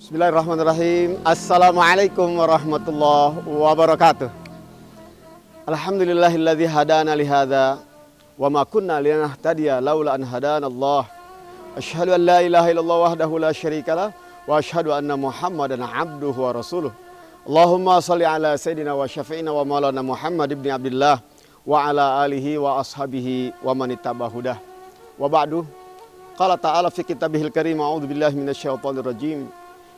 Bismillahirrahmanirrahim. Assalamualaikum warahmatullahi wabarakatuh. Alhamdulillahilladzi hadana lihadza wa ma kunna linahtadiya laula an hadana Allah. Asyhadu an la ilaha illallah wahdahu la syarikalah wa asyhadu anna Muhammadan abduhu wa rasuluh. Allahumma shalli ala sayyidina wa syafi'ina wa maulana Muhammad ibni Abdullah wa ala alihi wa ashabihi wa man ittaba hudah. Wa ba'du. Qala ta'ala fi kitabihil karim, a'udzu billahi minasyaitonir rajim.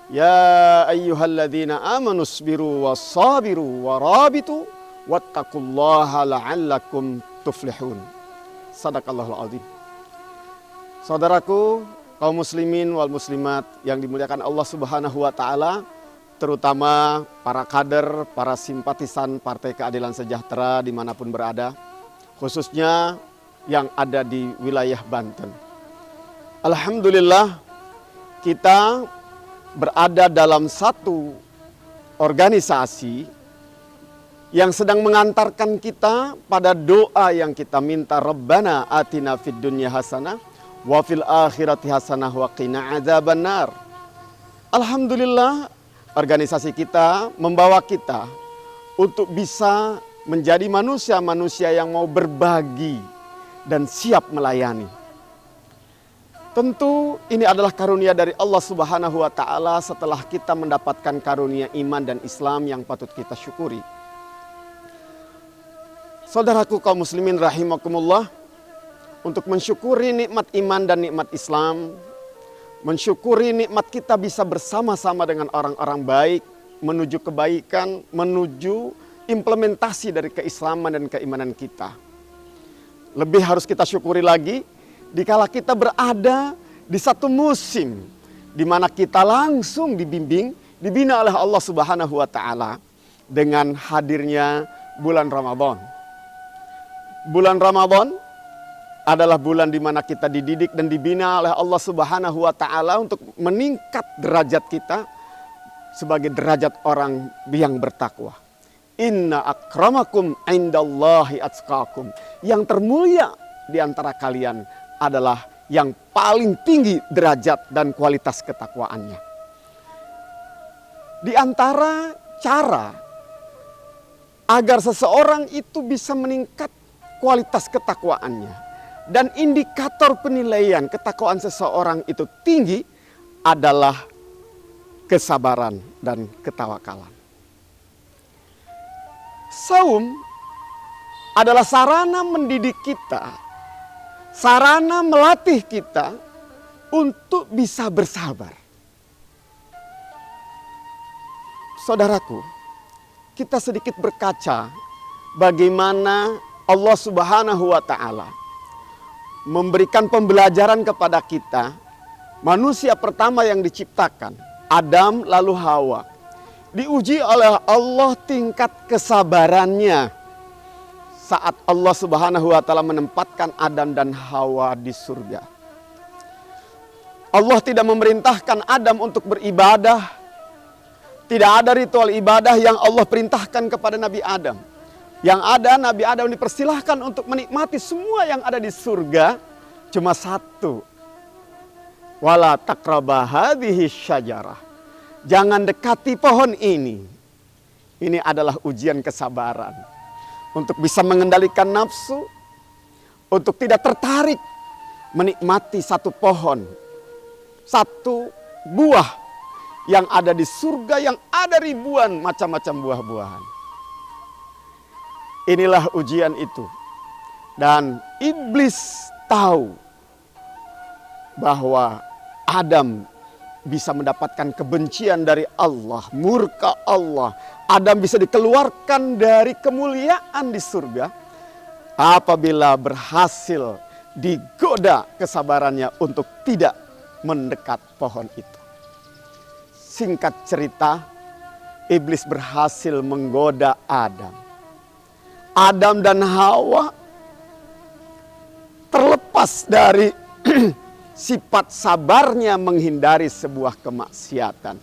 Ya ayyuhalladzina amanu sabiru wassabiru warabitu wattaqullaha la'allakum tuflihun. Sadaqallahul azim. Saudaraku, kaum muslimin wal muslimat yang dimuliakan Allah Subhanahu wa taala, terutama para kader, para simpatisan Partai Keadilan Sejahtera dimanapun berada, khususnya yang ada di wilayah Banten. Alhamdulillah, kita berada dalam satu organisasi yang sedang mengantarkan kita pada doa yang kita minta, Rabbana atina fid dunya hasanah wa fil akhirati hasanah wa qina adzabannar. Alhamdulillah, organisasi kita membawa kita untuk bisa menjadi manusia-manusia yang mau berbagi dan siap melayani. Tentu ini adalah karunia dari Allah Subhanahu wa taala setelah kita mendapatkan karunia iman dan Islam yang patut kita syukuri. Saudaraku kaum muslimin rahimakumullah, untuk mensyukuri nikmat iman dan nikmat Islam, mensyukuri nikmat kita bisa bersama-sama dengan orang-orang baik, menuju kebaikan, menuju implementasi dari keislaman dan keimanan kita. Lebih harus kita syukuri lagi dikala kita berada di satu musim di mana kita langsung dibimbing, dibina oleh Allah Subhanahu wa taala dengan hadirnya bulan Ramadan. Bulan Ramadan adalah bulan di mana kita dididik dan dibina oleh Allah Subhanahu wa taala untuk meningkat derajat kita sebagai derajat orang yang bertakwa. Inna akramakum indallahi atqakum. Yang termulia di antara kalian adalah yang paling tinggi derajat dan kualitas ketakwaannya. Di antara cara agar seseorang itu bisa meningkat kualitas ketakwaannya dan indikator penilaian ketakwaan seseorang itu tinggi adalah kesabaran dan ketawakalan. Saum adalah sarana mendidik kita, sarana melatih kita untuk bisa bersabar. Saudaraku, kita sedikit berkaca bagaimana Allah Subhanahu wa taala memberikan pembelajaran kepada kita, manusia pertama yang diciptakan, Adam lalu Hawa. Diuji oleh Allah tingkat kesabarannya saat Allah Subhanahu wa taala menempatkan Adam dan Hawa di surga. Allah tidak memerintahkan Adam untuk beribadah. Tidak ada ritual ibadah yang Allah perintahkan kepada Nabi Adam. Yang ada, Nabi Adam dipersilahkan untuk menikmati semua yang ada di surga, cuma satu. Wala taqraba hadhihi syajarah. Jangan dekati pohon ini. Ini adalah ujian kesabaran. Untuk bisa mengendalikan nafsu, untuk tidak tertarik menikmati satu pohon, satu buah yang ada di surga yang ada ribuan macam-macam buah-buahan. Inilah ujian itu. Dan iblis tahu bahwa Adam bisa mendapatkan kebencian dari Allah, murka Allah. Adam bisa dikeluarkan dari kemuliaan di surga apabila berhasil digoda kesabarannya untuk tidak mendekat pohon itu. Singkat cerita, iblis berhasil menggoda Adam. Adam dan Hawa terlepas dari sifat sabarnya menghindari sebuah kemaksiatan.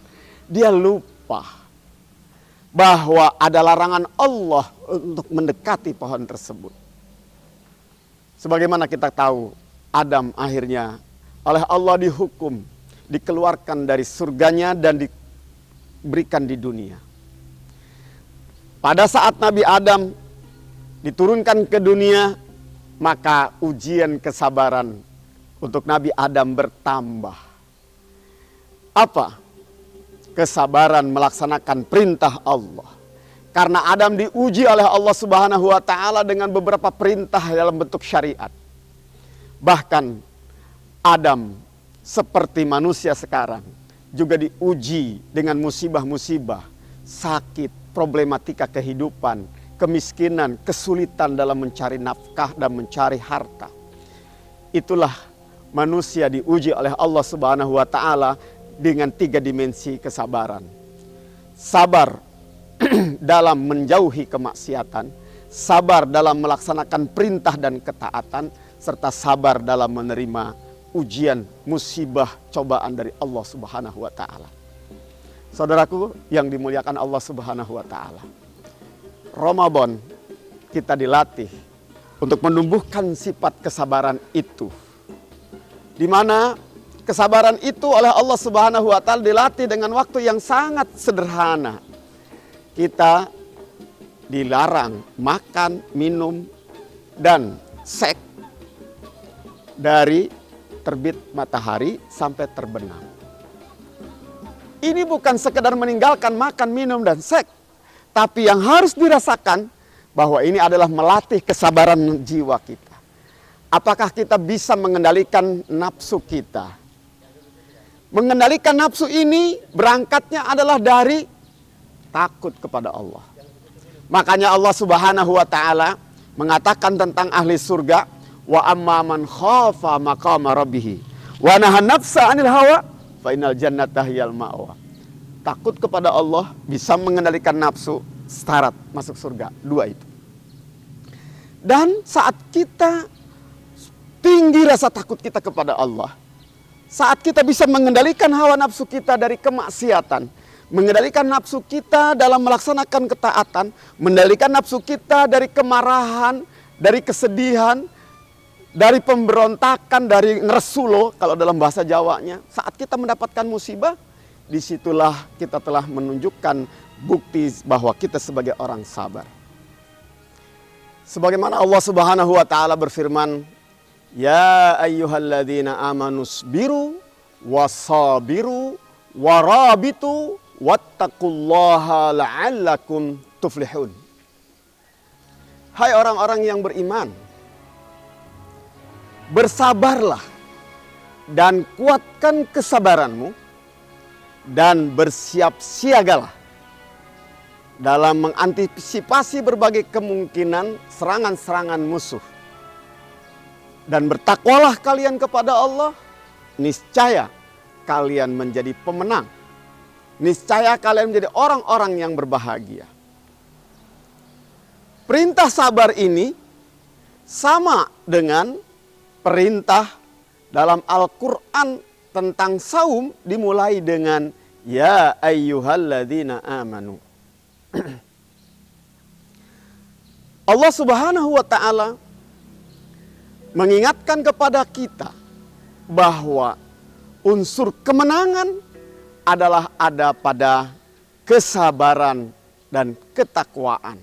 Dia lupa bahwa ada larangan Allah untuk mendekati pohon tersebut. Sebagaimana kita tahu, Adam akhirnya oleh Allah dihukum dikeluarkan dari surganya dan diberikan di dunia. Pada saat Nabi Adam diturunkan ke dunia, maka ujian kesabaran untuk Nabi Adam bertambah. Apa? Kesabaran melaksanakan perintah Allah. Karena Adam diuji oleh Allah Subhanahu wa taala dengan beberapa perintah dalam bentuk syariat. Bahkan Adam seperti manusia sekarang juga diuji dengan musibah-musibah, sakit, problematika kehidupan, kemiskinan, kesulitan dalam mencari nafkah dan mencari harta. Itulah manusia diuji oleh Allah Subhanahu wa taala dengan 3 dimensi kesabaran. Sabar dalam menjauhi kemaksiatan, sabar dalam melaksanakan perintah dan ketaatan, serta sabar dalam menerima ujian, musibah, cobaan dari Allah Subhanahu wa taala. Saudaraku yang dimuliakan Allah Subhanahu wa taala. Ramadan kita dilatih untuk menumbuhkan sifat kesabaran itu. Di mana kesabaran itu oleh Allah Subhanahu wa taala dilatih dengan waktu yang sangat sederhana. Kita dilarang makan, minum, dan seks dari terbit matahari sampai terbenam. Ini bukan sekedar meninggalkan makan, minum, dan seks, tapi yang harus dirasakan bahwa ini adalah melatih kesabaran jiwa kita. Apakah kita bisa mengendalikan nafsu kita? Mengendalikan nafsu ini berangkatnya adalah dari takut kepada Allah. Makanya Allah Subhanahu wa taala mengatakan tentang ahli surga, wa amma man khafa maqama rabbih wa nahan nafsa 'anil hawa fa innal jannata hiyal ma'wa. Takut kepada Allah bisa mengendalikan nafsu, syarat masuk surga. 2 itu. Dan saat kita tinggi rasa takut kita kepada Allah, saat kita bisa mengendalikan hawa nafsu kita dari kemaksiatan, mengendalikan nafsu kita dalam melaksanakan ketaatan, mengendalikan nafsu kita dari kemarahan, dari kesedihan, dari pemberontakan, dari ngeresulo kalau dalam bahasa Jawanya. Saat kita mendapatkan musibah, disitulah kita telah menunjukkan bukti bahwa kita sebagai orang sabar. Sebagaimana Allah Subhanahu wa taala berfirman, ya ayyuhalladzina amanusbiru wasabiru warabitu wattaqullaha la'allakum tuflihun. Hai orang-orang yang beriman, bersabarlah dan kuatkan kesabaranmu dan bersiap siagalah dalam mengantisipasi berbagai kemungkinan serangan-serangan musuh. Dan bertakwalah kalian kepada Allah, niscaya kalian menjadi pemenang. Niscaya kalian menjadi orang-orang yang berbahagia. Perintah sabar ini sama dengan perintah dalam Al-Quran tentang saum dimulai dengan ya ayyuhalladzina amanu. Allah Subhanahu wa taala mengingatkan kepada kita bahwa unsur kemenangan adalah ada pada kesabaran dan ketakwaan.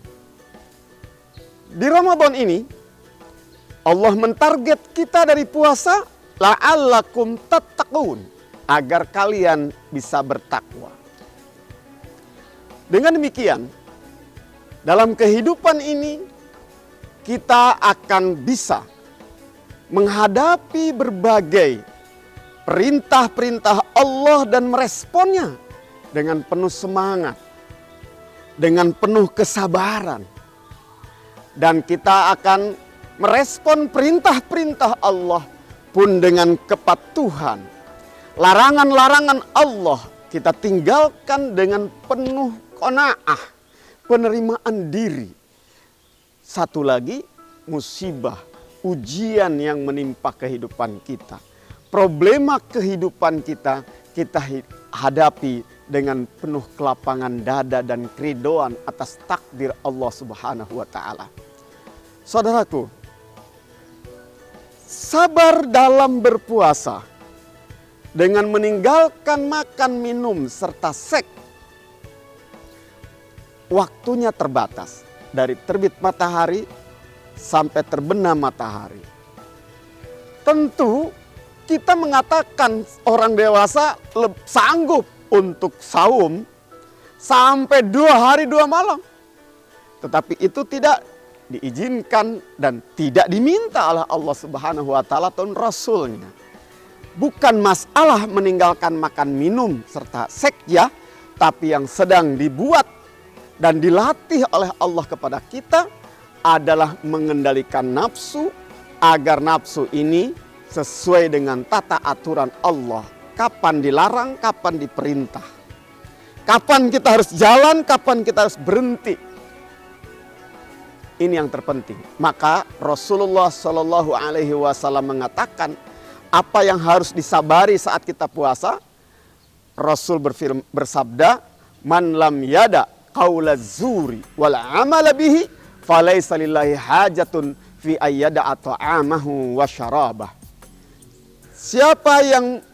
Di Ramadan ini Allah mentarget kita dari puasa la'allakum tattaqun, agar kalian bisa bertakwa. Dengan demikian, dalam kehidupan ini kita akan bisa menghadapi berbagai perintah-perintah Allah dan meresponnya dengan penuh semangat, dengan penuh kesabaran. Dan kita akan merespon perintah-perintah Allah pun dengan kepatuhan. Larangan-larangan Allah kita tinggalkan dengan penuh qanaah, penerimaan diri. Satu lagi, musibah, ujian yang menimpa kehidupan kita. Problema kehidupan kita hadapi dengan penuh kelapangan dada dan keridoan atas takdir Allah Subhanahu wa taala. Saudaraku, sabar dalam berpuasa dengan meninggalkan makan minum serta seks. Waktunya terbatas dari terbit matahari sampai terbenam matahari. Tentu kita mengatakan orang dewasa sanggup untuk saum sampai 2 hari 2 malam. Tetapi itu tidak diizinkan dan tidak diminta oleh Allah Subhanahu wa taala dan Rasulnya. Bukan masalah meninggalkan makan minum serta seks ya, tapi yang sedang dibuat dan dilatih oleh Allah kepada kita adalah mengendalikan nafsu agar nafsu ini sesuai dengan tata aturan Allah. Kapan dilarang, kapan diperintah. Kapan kita harus jalan, kapan kita harus berhenti. Ini yang terpenting. Maka Rasulullah Shallallahu Alaihi Wasallam mengatakan apa yang harus disabari saat kita puasa. Rasul bersabda, "Man lam yada qaula zuri wal amala bihi, falaisa lillahi hajatun fi ayyada ta'amahu wa syarabah." Siapa yang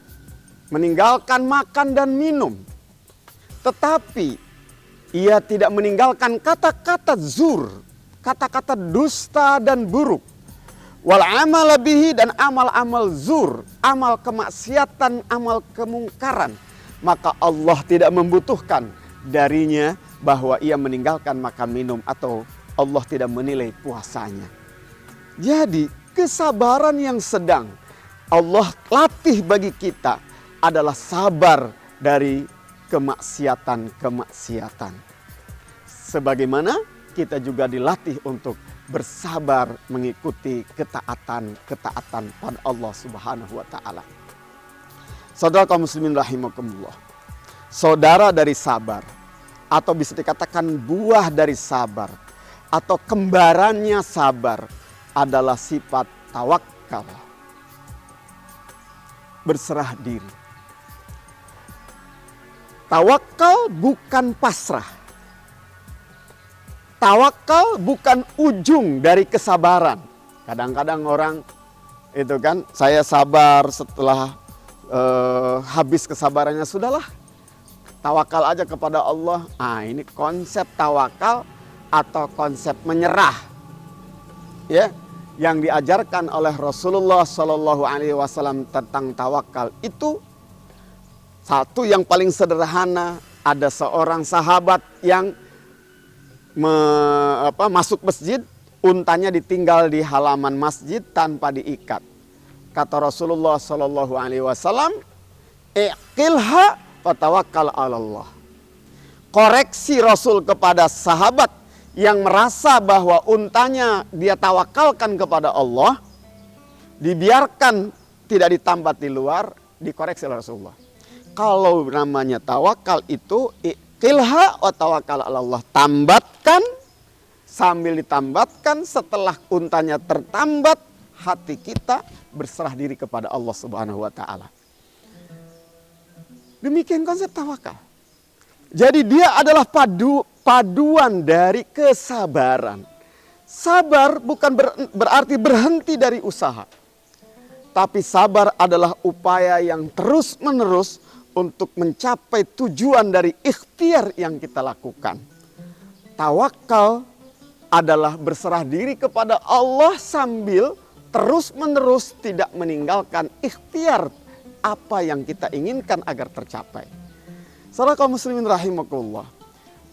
meninggalkan makan dan minum, tetapi ia tidak meninggalkan kata-kata zur, kata-kata dusta dan buruk, wal amal bihi, dan amal-amal zur, amal kemaksiatan, amal kemungkaran, maka Allah tidak membutuhkan darinya bahwa ia meninggalkan makan minum atau Allah tidak menilai puasanya. Jadi kesabaran yang sedang Allah latih bagi kita adalah sabar dari kemaksiatan-kemaksiatan. Sebagaimana kita juga dilatih untuk bersabar mengikuti ketaatan pada Allah Subhanahu wa taala. Saudara kaum muslimin rahimakumullah. Saudara dari sabar, atau bisa dikatakan buah dari sabar, atau kembarannya sabar adalah sifat tawakal. Berserah diri. Tawakal bukan pasrah. Tawakal bukan ujung dari kesabaran. Kadang-kadang orang itu kan, saya sabar setelah habis kesabarannya, sudahlah tawakal aja kepada Allah. Ini konsep tawakal atau konsep menyerah, ya, yang diajarkan oleh Rasulullah Shallallahu Alaihi Wasallam tentang tawakal itu satu yang paling sederhana. Ada seorang sahabat yang masuk masjid, untanya ditinggal di halaman masjid tanpa diikat. Kata Rasulullah Shallallahu Alaihi Wasallam, "Iqilha fatawakkal 'alallah." Koreksi Rasul kepada sahabat yang merasa bahwa untanya dia tawakalkan kepada Allah, dibiarkan tidak ditambat di luar, dikoreksi oleh Rasulullah. Kalau namanya tawakal itu iqilha wa tawakkal 'alallah, tambatkan, sambil ditambatkan setelah untanya tertambat, hati kita berserah diri kepada Allah Subhanahu wa taala. Demikian konsep tawakal. Jadi dia adalah paduan dari kesabaran. Sabar bukan berarti berhenti dari usaha. Tapi sabar adalah upaya yang terus-menerus untuk mencapai tujuan dari ikhtiar yang kita lakukan. Tawakal adalah berserah diri kepada Allah sambil terus-menerus tidak meninggalkan ikhtiar apa yang kita inginkan agar tercapai. Saudara kaum muslimin rahimakumullah,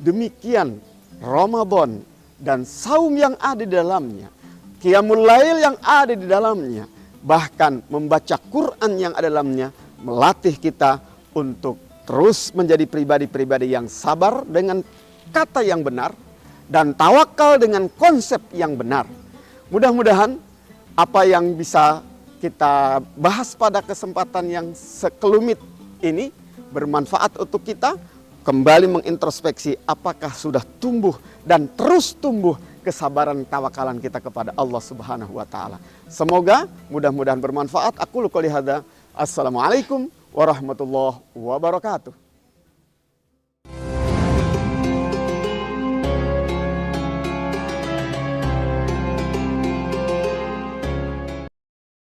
demikian Ramadan dan saum yang ada di dalamnya, qiyamul lail yang ada di dalamnya, bahkan membaca Quran yang ada dalamnya, melatih kita untuk terus menjadi pribadi-pribadi yang sabar dengan kata yang benar dan tawakal dengan konsep yang benar. Mudah-mudahan apa yang bisa kita bahas pada kesempatan yang sekelumit ini bermanfaat untuk kita kembali mengintrospeksi apakah sudah tumbuh dan terus tumbuh kesabaran tawakalan kita kepada Allah Subhanahu wa taala. Semoga mudah-mudahan bermanfaat. Aku qouli hadza. Assalamualaikum warahmatullahi wabarakatuh.